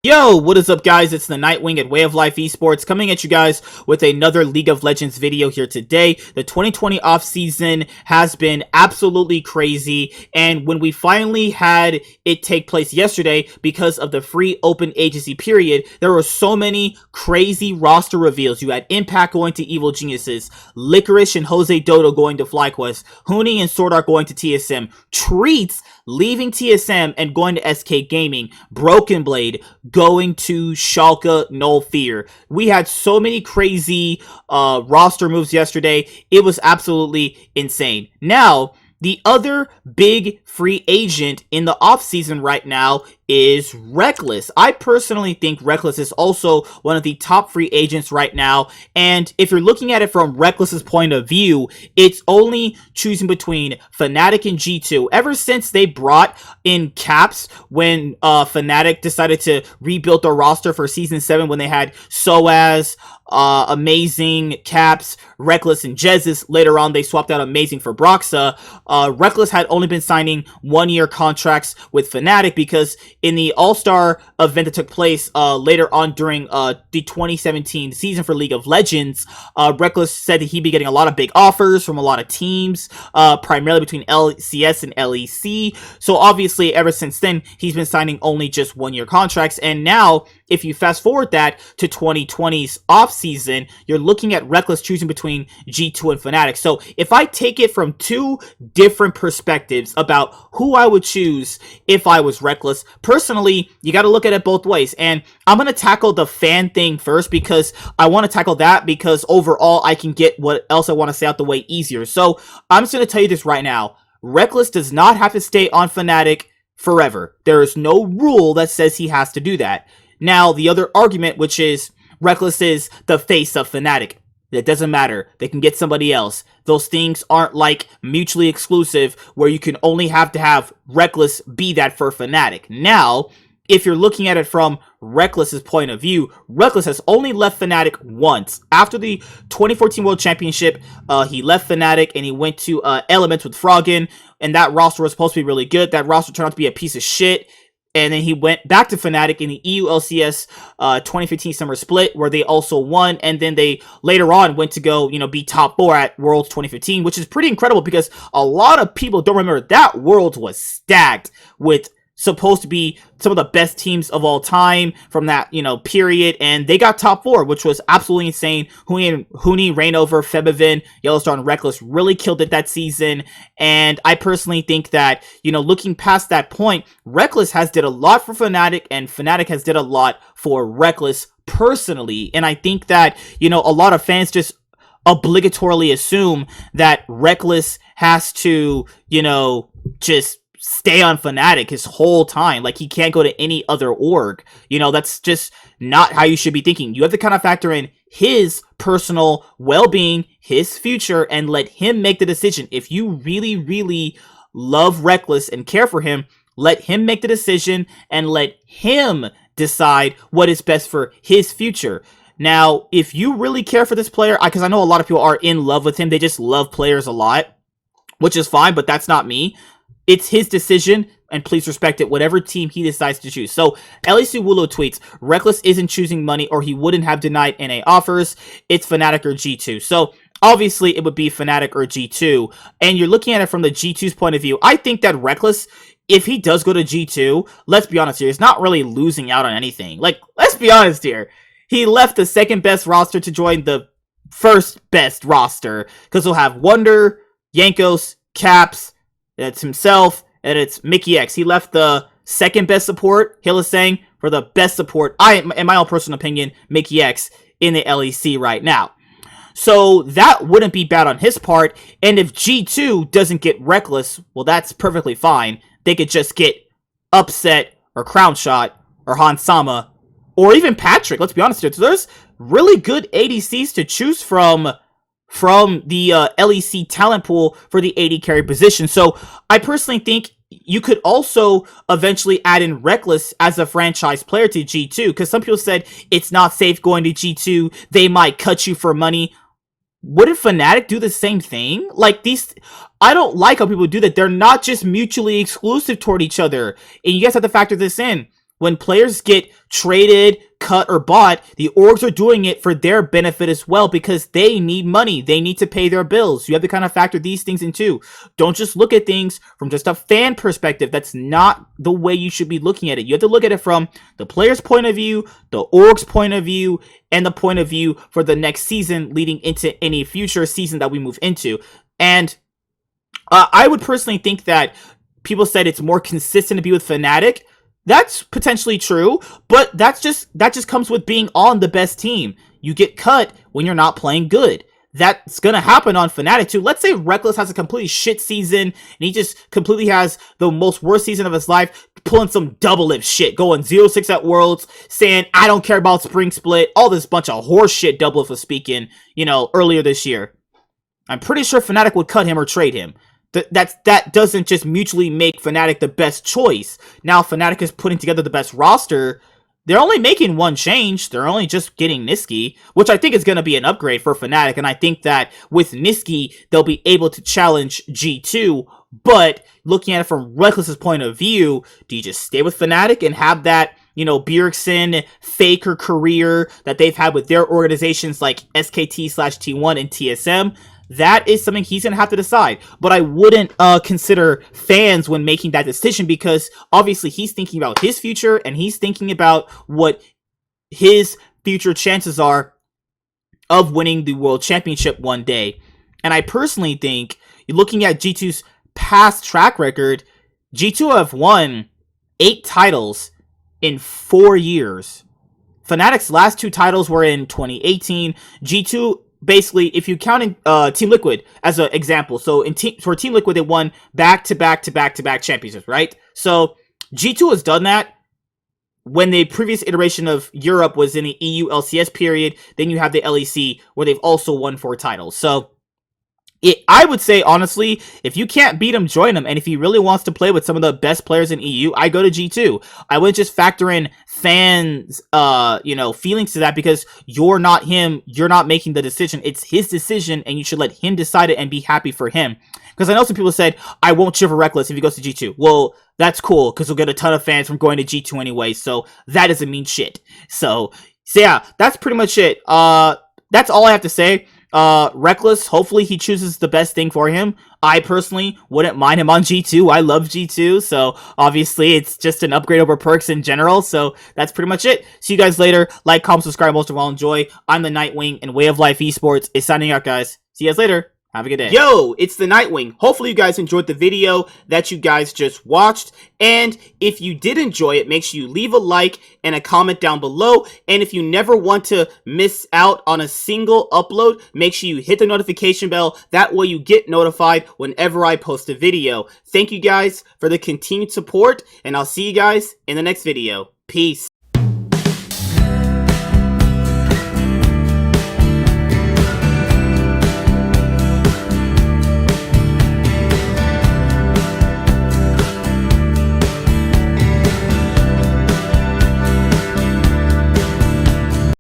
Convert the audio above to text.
Yo, what is up guys? It's the Nightwing at Way of Life Esports coming at you guys with another League of Legends video here today. The 2020 offseason has been absolutely crazy, and when we finally had it take place yesterday because of the free open agency period, there were so many crazy roster reveals. You had Impact going to Evil Geniuses, Licorice and Jose Dodo going to FlyQuest, Huni and Swordart going to TSM, Treats leaving TSM and going to SK Gaming, Broken Blade going to Schalke Null Fear. We had so many crazy roster moves yesterday. It was absolutely insane. Now, the other big free agent in the offseason right now is Rekkles. I personally think Rekkles is also one of the top free agents right now. And if you're looking at it from Rekkles' point of view, it's only choosing between Fnatic and G2. Ever since they brought in Caps when Fnatic decided to rebuild their roster for Season 7 when they had Soaz, Amazing, Caps, Rekkles, and Jesus. Later on, they swapped out Amazing for Broxa. Rekkles had only been signing one-year contracts with Fnatic because in the All-Star event that took place later on during the 2017 season for League of Legends, Rekkles said that he'd be getting a lot of big offers from a lot of teams, primarily between LCS and LEC. So obviously, ever since then, he's been signing only just one-year contracts. And now, if you fast forward that to 2020's offseason, you're looking at Rekkles choosing between G2 and Fnatic. So if I take it from two different perspectives about who I would choose if I was Rekkles, personally, you got to look at it both ways. And I'm going to tackle the fan thing first because I want to tackle that because overall I can get what else I want to say out the way easier. So I'm just going to tell you this right now. Rekkles does not have to stay on Fnatic forever. There is no rule that says he has to do that. Now, the other argument, which is Rekkles is the face of Fnatic. It doesn't matter. They can get somebody else. Those things aren't like mutually exclusive where you can only have to have Rekkles be that for Fnatic. Now, if you're looking at it from Rekkles' point of view, Rekkles has only left Fnatic once. After the 2014 World Championship, he left Fnatic and he went to Elements with Froggen, and that roster was supposed to be really good. That roster turned out to be a piece of shit. And then he went back to Fnatic in the EU LCS 2015 Summer Split, where they also won. And then they later on went to go, be top 4 at Worlds 2015, which is pretty incredible because a lot of people don't remember that Worlds was stacked with supposed to be some of the best teams of all time from that, period. And they got top 4, which was absolutely insane. Huni, Reignover, Febivin, Yellowstar, and Rekkles really killed it that season. And I personally think that, looking past that point, Rekkles has did a lot for Fnatic, and Fnatic has did a lot for Rekkles personally. And I think that, a lot of fans just obligatorily assume that Rekkles has to, just stay on Fnatic his whole time. Like, he can't go to any other org. That's just not how you should be thinking. You have to kind of factor in his personal well-being, his future, and let him make the decision. If you really, really love Rekkles and care for him, let him make the decision and let him decide what is best for his future. Now, if you really care for this player, because I know a lot of people are in love with him, they just love players a lot, which is fine, but that's not me. It's his decision, and please respect it, whatever team he decides to choose. So, LEC Wulo tweets, Rekkles isn't choosing money or he wouldn't have denied NA offers. It's Fnatic or G2. So, obviously, it would be Fnatic or G2. And you're looking at it from the G2's point of view. I think that Rekkles, if he does go to G2, let's be honest here, he's not really losing out on anything. Like, let's be honest here. He left the second best roster to join the first best roster. Because he'll have Wonder, Jankos, Caps, it's himself, and it's Mickey X. He left the second best support, Hill is saying, for the best support, in my own personal opinion, Mickey X in the LEC right now. So that wouldn't be bad on his part, and if G2 doesn't get Rekkles, well, that's perfectly fine. They could just get Upset, or Crown Shot, or Hansama, or even Patrick, let's be honest here. So there's really good ADCs to choose from the LEC talent pool for the AD carry position. So I personally think you could also eventually add in Rekkles as a franchise player to G2, because some people said it's not safe going to G2. They might cut you for money. Wouldn't Fnatic do the same thing? Like, I don't like how people do that. They're not just mutually exclusive toward each other. And you guys have to factor this in. When players get traded, cut, or bought, the orgs are doing it for their benefit as well because they need money. They need to pay their bills. You have to kind of factor these things in too. Don't just look at things from just a fan perspective. That's not the way you should be looking at it. You have to look at it from the player's point of view, the org's point of view, and the point of view for the next season leading into any future season that we move into. And I would personally think that people said it's more consistent to be with Fnatic. That's potentially true, but that just comes with being on the best team. You get cut when you're not playing good. That's gonna happen on Fnatic too. Let's say Rekkles has a completely shit season and he just completely has the most worst season of his life, pulling some double lip shit, going 0-6 at Worlds, saying I don't care about Spring Split, all this bunch of horse shit double lip was speaking, earlier this year. I'm pretty sure Fnatic would cut him or trade him. That doesn't just mutually make Fnatic the best choice. Now Fnatic is putting together the best roster. They're only making one change. They're only just getting Nisqy, which I think is going to be an upgrade for Fnatic. And I think that with Nisqy, they'll be able to challenge G2. But looking at it from Rekkles' point of view, do you just stay with Fnatic and have that, Bjergsen faker career that they've had with their organizations like SKT/T1 and TSM? That is something he's going to have to decide. But I wouldn't consider fans when making that decision because obviously he's thinking about his future and he's thinking about what his future chances are of winning the World Championship one day. And I personally think, looking at G2's past track record, G2 have won 8 titles in 4 years. Fnatic's last 2 titles were in 2018. G2... basically, if you count Team Liquid as an example, so for Team Liquid, they won back-to-back championships, right? So G2 has done that when the previous iteration of Europe was in the EU LCS period. Then you have the LEC, where they've also won 4 titles. So I would say, honestly, if you can't beat him, join him. And if he really wants to play with some of the best players in EU, I go to G2. I would just factor in fans, feelings to that because you're not him. You're not making the decision. It's his decision, and you should let him decide it and be happy for him. Because I know some people said, I won't cheer for Rekkles if he goes to G2. Well, that's cool because we'll get a ton of fans from going to G2 anyway. So that doesn't mean shit. So yeah, that's pretty much it. That's all I have to say. Rekkles, hopefully he chooses the best thing for him. I personally wouldn't mind him on G2. I love G2, so obviously it's just an upgrade over perks in general, so that's pretty much it. See you guys later. Like, comment, subscribe, most of all enjoy. I'm the Nightwing, and Way of Life Esports is signing out, guys. See you guys later. Have a good day. Yo, it's the Nightwing. Hopefully you guys enjoyed the video that you guys just watched. And if you did enjoy it, make sure you leave a like and a comment down below. And if you never want to miss out on a single upload, make sure you hit the notification bell. That way you get notified whenever I post a video. Thank you guys for the continued support, and I'll see you guys in the next video. Peace.